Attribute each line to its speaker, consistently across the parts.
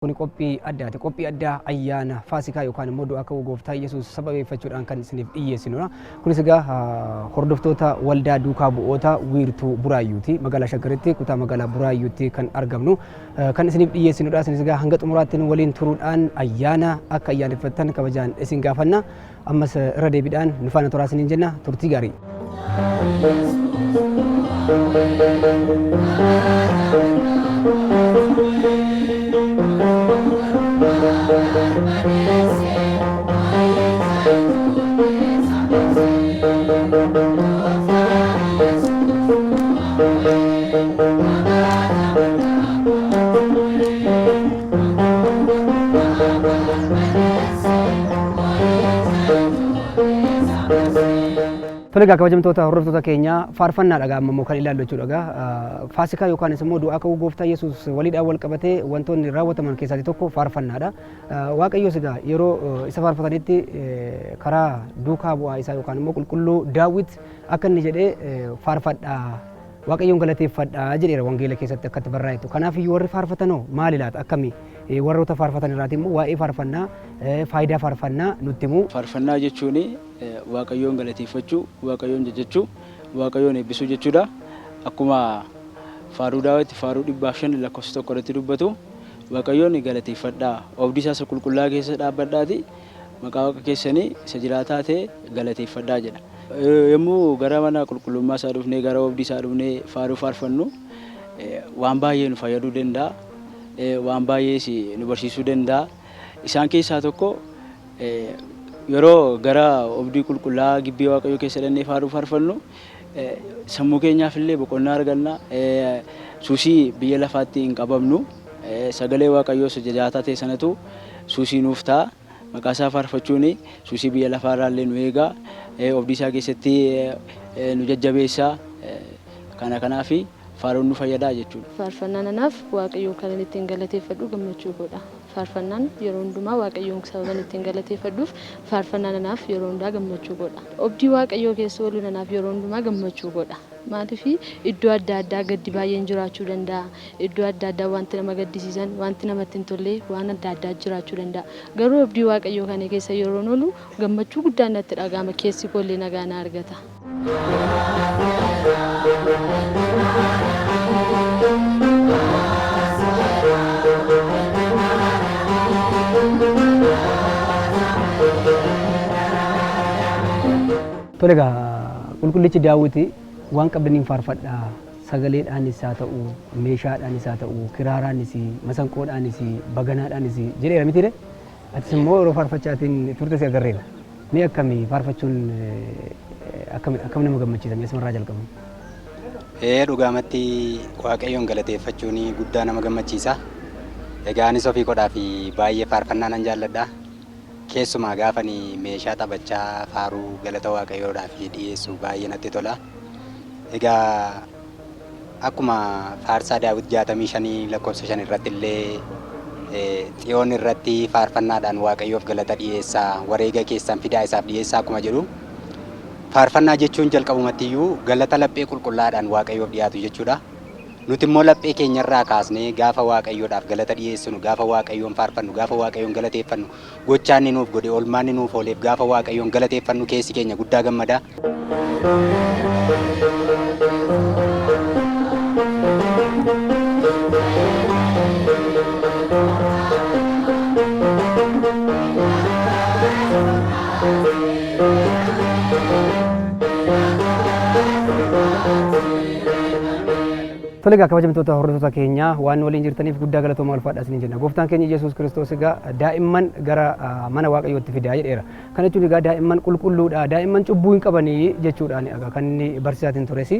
Speaker 1: Kuni qophii addaa ayyaana Faasikaa yookaan immoo du'a ka'uu Gooftaa Yesuus sababeeffachuudhaan kan isiniif dhiyeessinudha. Kunis egaa hordoftoota waldaa duukaa bu'oota wiirtuu Buraayyuuti. Magaalaa Shaggaritti kutaa magaalaa Buraayyuutti kan argamnu kan isiniif dhiyeessinudha. Isinis egaa hanga xumuraatti waliin turuudhaan ayyaana akka ayyaaneffattan kabajaan isin gaafanna. Ammas irra deebiidhaan nu faana turaa isiniin jenna. Turtii gaarii. Tolega kabajamtoota hordoftoota keenya faarfannaadha ammoo kan ilaallu jechuudha. Faasikaa yookaan immoo du'a ka'uu Gooftaa Yesuus waliidhaan wal qabatee wantoonni raawwataman keessaa tokko faarfannaadha. Waaqayyoos egaa yeroo isa faarfatanitti karaa duukaa bu'aa isaa yookaan immoo qulqulluu Daawit akka inni jedhee faarfadhaa Waaqayyoon galateeffadhaa jedheera wangeela keessatti akkatti barraa'etu. Kanaaf warri faarfatanoo maali laata akkamii warroota faarfatan irraati immoo waa'ee faarfannaa faayidaa faarfannaa nutti himu.
Speaker 2: Faarfannaa jechuun Waaqayyoon galateeffachuu, Waaqayyoon jajachuu, Waaqayyoon eebbisuu jechuudha. Akkuma faaruu Daawit faaruu 105 lakkoofsa 1 irratti dubbatu Waaqayyoon galateeffadhaa, oobdii isaa qulqullaa keessa dhaabbadhaati maqaa Waaqa keessanii isa jiraataa ta'e galateeffadhaa jedha. Yommuu gara mana qulqullummaa isaa dhufnee gara oobdii isaa dhufnee faaruu faarfannu waan baay'ee nu fayyaduu danda'a. Waan baay'ees nu barsiisuu danda'a. Isaan keessaa tokko yeroo gara oobdii qulqullaa gibbii Waaqayyoo keessa dhannee faaruu faarfannu sammuu keenyaaf illee boqonnaa arganna. Suusii biyya lafaatti hin qabamnu. Sagalee Waaqayyoo jiraataa ta'e sanatu suusii nuuf ta'a. Maqaa isaa faarfachuun suusii biyya lafaarraa illee nu eega. Oobdii isaa keessatti nu jajjabeessa. Kanaaf faaruun nu fayyadaa jechuudha.
Speaker 3: Faarfannaan anaaf Waaqayyoo kan inni ittiin galateeffadhu gammachuu godha. Faarfannaan yeroo hundumaa Waaqayyoon sababan ittiin galateeffadhuuf faarfannaan anaaf yeroo hundaa gammachuu godha. Oobdii Waaqayyoo keessa ooluun anaaf yeroo hundumaa gammachuu godha. Maaliif iddoo adda addaa gaddi baay'een jiraachuu danda'a. Iddoo adda addaa wanti nama gaddisiisan, wanti namatti hin tolle waan adda addaa jiraachuu danda'a. Garuu oobdii Waaqayyoo kana keessa yeroo oolu gammachuu guddaan natti dhaga'ama. Keessi koollee nagaa na argata.
Speaker 1: Tolega qulqullichi Daawiti waan qabdaniin faarfadhaa sagaleedhaanis haa ta'u meeshaadhaanis haa ta'u kiraaraanis masanqoodhaanis baganaadhaanis jedheera mitiire atis immoo yeroo faarfachaatiin turte si agarreera. Mee akkamii faarfachuun akkam nama gammachiisa asirraa jalqabu.
Speaker 4: Dhugaamatti Waaqayyoon galateeffachuun guddaa nama gammachiisa. Egaa anis ofii kodhaa fi baay'ee faarfannaa nan jaalladha. Keessumaa gaafani meeshaa taphachaa faaruu galata Waaqayyoodhaaf dhiyeessu baay'ee natti tola. Egaa akkuma faarsaa Daawit 65 lakkoofsa 5 irratti illee Xiyoon irratti faarfannaadhaan Waaqayyoof galata dhiyeessaa wareega keessan fidaa isaaf dhiyeessaa akkuma jedhu faarfannaa jechuun jalqabumattiyyuu galata laphee qulqullaadhaan Waaqayyoof dhiyaatu jechuudha. Nuti immoo laphee keenyarraa kaasnee gaafa Waaqayyoodhaaf galata dhiyeessinu, gaafa Waaqayyoon faarfannu, gaafa Waaqayyoon galateeffannu, gochaan inni nuuf godhe, oolmaan inni nuuf ooleef gaafa Waaqayyoon galateeffannu keessi keenya guddaa gammada.
Speaker 1: Tolega kabajamtoota hordoftoota keenya waan waliin jirtaniif guddaa galatooma ulfaadhaa isiniin jenna. Gooftaan keenya Yesuus Kiristoos egaa daa'imman gara mana Waaqayyootti fidaa jedheera. Kana jechuun egaa daa'imman qulqulluudha, daa'imman cubbuu hin qabanii jechuudhaan egaa kan inni barsiisaatiin tures.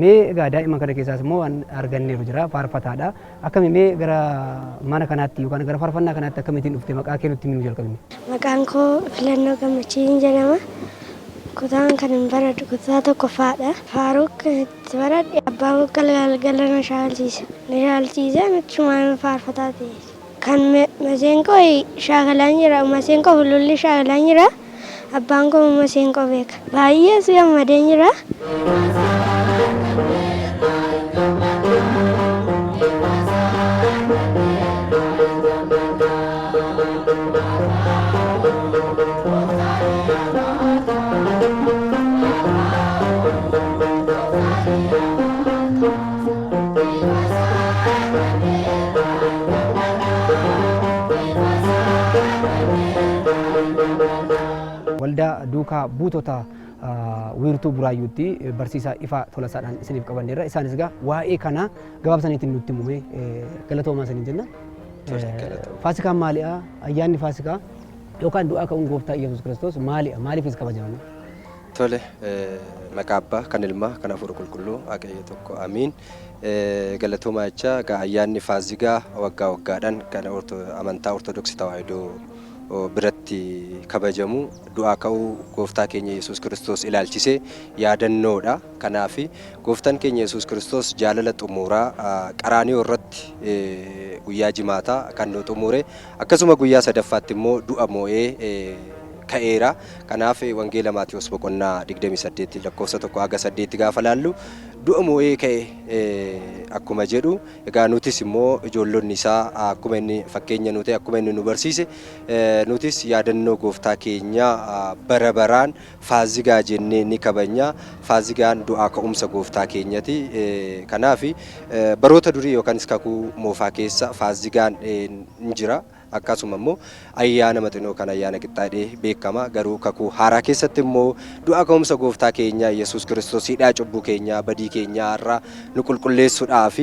Speaker 1: Mee egaa daa'imman kana keessaas immoo waan arganneeru jira faarfataadha. Akkami mee gara mana kanaatti yookaan gara faarfannaa kanaatti akkamittiin dhufte maqaa kee nutti himuu jalqabne.
Speaker 5: Maqaan koo Filannoo Gammachiin jedhama. Kutaan kan baradhu kutaa tokkoffaadha. Faaruu kanatti baradhe abbaa galgala na shaalchiisa. Na shaalchiisee achumaan faarfataa ta'e. Kan maseenqoo shaakalaan jira. Maseenqoo fululli shaakalaan jira. Abbaan koo maseenqoo beeka. Baay'ee si gammadeen jira.
Speaker 1: Waldaa duukaa buutota wiirtuu buraayyuutti barsiisaa ifaa tolasaadhaan isiniif qabanneerra. Isaanis egaa waa'ee kana gabaabsaniitiin nutti himee galatoomaa isiniin jenna. Faasikaan maaliidha? Ayyaanni Faasikaa yookaan du'aa ka'uun gooftaa Yesuus Kiristoos maaliidha? Maaliifis kabajama?
Speaker 6: Tole, maqaa Abbaa kan Ilmaa kan Hafuura Qulqulluu Waaqayyo tokko amiin. Galatoomaa jecha ayyaanni Faasikaa waggaa waggaadhaan kan amantaa Ortodoksii Tawaahidoo biratti kabajamu du'aa ka'uu gooftaa keenya Yesuus Kiristoos ilaalchisee yaadannoodha. Kanaaf gooftaan keenya Yesuus Kiristoos jaalala xumuraa qaraaniyoo irratti guyyaa jimaataa kan nu xumure akkasuma guyyaa sadaffaatti immoo du'a moo'ee ka'eera. Kanaaf wangeela Maatiyos boqonnaa 28 lakkoofsa 1-8 gaafa laallu du'a moo'ee ka'e akkuma jedhu egaa nutis immoo ijoollonni isaa akkuma inni fakkeenya nuti akkuma inni nu barsiise nutis yaadannoo gooftaa keenya bara baraan Faasikaa jennee ni kabajna. Faasikaan du'aa ka'umsa gooftaa keenyati. Kanaaf baroota durii yookaan kakuu moofaa keessa Faasikaan ni jira. Akkasuma immoo ayyaana maxinoo kan ayyaana qixxaadhee beekama. Garuu kakuu haaraa keessatti immoo du'aa ka'umsa gooftaa keenya Yesuus Kiristoos hidhaa cubbuu keenya badii keenya irraa nu qulqulleessuudhaaf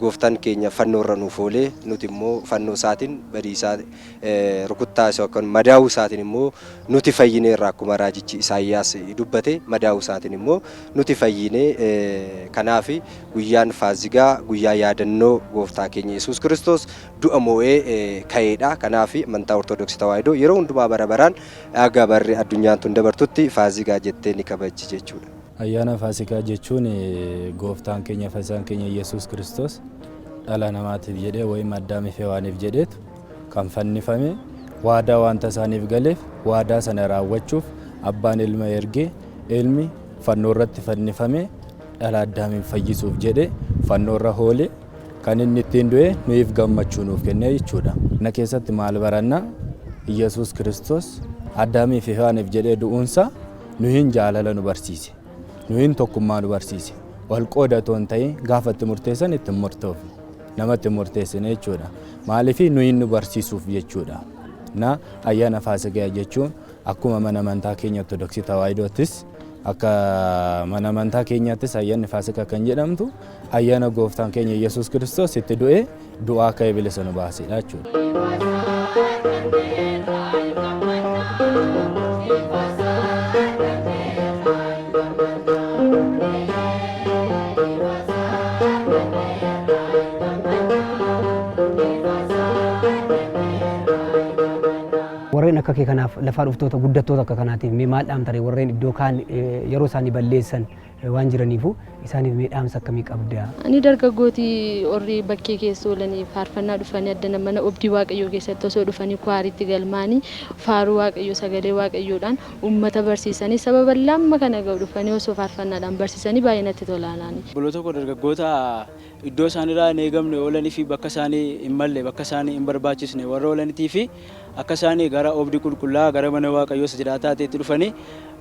Speaker 6: gooftaan keenya fannoo irra nuuf oolee nuti immoo fannoo isaatiin badii isaa rukuttaa isaa yookaan madaa'uu isaatiin immoo nuti fayyinee irraa akkuma raajichi Isaayyaas dubbate madaa'uu isaatiin immoo nuti fayyinee. Kanaaf guyyaan Faasikaa guyyaa yaadannoo gooftaa keenya Yesuus Kiristoos du'a moo'ee ka'eedha. Kanaaf amantaa Ortodoksii Tawaahidoo yeroo hundumaa bara baraan aga barri addunyaan tun dabartutti Faasikaa jettee ni kabajji jechuudha.
Speaker 7: Ayyaana Faasikaa jechuun gooftaan keenya fayyisaan keenya Yesuus Kiristoos dhala namaatiif jedhee wayim Addaamiif Hewaaniif jedheetu kan fannifame waadaa wanta isaaniif galeef waadaa sana raawwachuuf abbaan ilma ergee ilmi fannoo irratti fannifame dhala Addaamiin fayyisuuf jedhee fannoo irra oolee kan inni ittiin du'e nuuf gammachuu nuuf kennee jechuudha. Na keessatti maal baranna? Yesuus Kiristoos Addaamiif Hewaaniif jedhee du'uunsa nuhin jaalala nu barsiise. Nuhin tokkummaa nu barsiise. Wal qoodatu hin ta'in gaafa itti murteessan itti murtoofne. Namatti murteessine jechuudha. Maaliif nuhin nu barsiisuuf jechuudha. Na ayyaana Faasikaa jechuun akkuma mana amantaa keenya Ortodoksii Tawaahidoottis akka mana amantaa keenyaattis ayyaanni Faasikaa kan jedhamtu ayyaana gooftaan keenya Yesuus Kiristoos itti du'ee du'aa ka'ee bilisa nu baasedha jechuudha.
Speaker 1: Warreen akka kee kanaaf lafaa dhuftoota guddattoota akka kanaatiif mee maal dhaamtare warreen iddoo kaan yeroo isaanii balleessan waan jiraniifu isaaniif mee dhaamsa akkamii qabda?
Speaker 3: Ani dargaggootii orri bakkee keessa oolanii faarfannaa dhufanii addana mana obdii Waaqayyoo keessatti osoo dhufanii kwaariitti galmaanii faaruu Waaqayyoo sagalee Waaqayyoodhaan uummata barsiisanii sababa lamma kana ga'u dhufanii osoo faarfannaadhaan barsiisanii baay'ee natti tolaanaani.
Speaker 2: Bolo tokko dargaggoota iddoo isaaniirraa hin eegamne oolanii fi bakka isaanii hin malle bakka isaanii hin barbaachisne warra oolaniitii fi akka isaanii gara obdii qulqullaa gara mana Waaqayyoo sajiraataa ta'etti dhufanii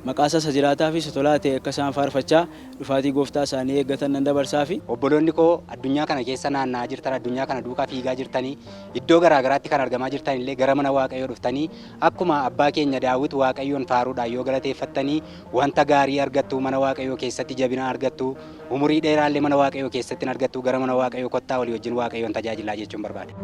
Speaker 2: maqaasaa sajiraataa fi tolaa ta'e akka isaan faarfachaa dhufaatii gooftaa isaanii eeggatan nan dabarsaa fi
Speaker 4: obboloonni koo addunyaa kana keessa naanna'aa jirtan addunyaa kana duukaa fiigaa jirtanii iddoo garaagaraatti kan argamaa jirtan illee gara mana Waaqayyoo dhuftanii akkuma abbaa keenya Daawit Waaqayyoon faaruudhaan yoo galateeffattanii wanta gaarii argattu mana Waaqayyoo keessatti jabina argattu umurii dheeraallee mana Waaqayyoo keessatti argattu gara mana Waaqayyoo kottaa walii wajjin Waaqayyoon tajaajilaa jechuun barbaade.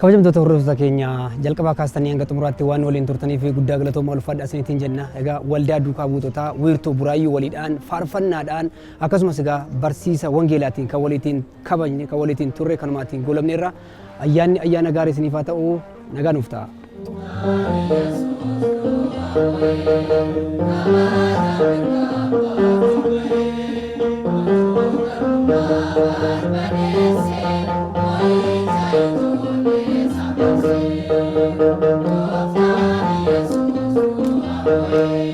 Speaker 1: Kabajamtoota hordoftoota keenya jalqabaa kaastanii hanga xumuraatti waan waliin turtaniif guddaa galatooma ulfaadhaa isiniitiin jenna. Egaa waldaa duukaa buutotaa wiirtuu buraayyuu waliidhaan faarfannaadhaan akkasumas egaa barsiisa wangeelaatiin kan waliitiin kabajne kan waliitiin turre kanumaatiin goolabneerra ayyaanni ayyaana gaarii isiniif haa ta'u nagaa nuuf ta'a. Thank you.
Speaker 8: Gooftaan Yesuus du'aa ba'e.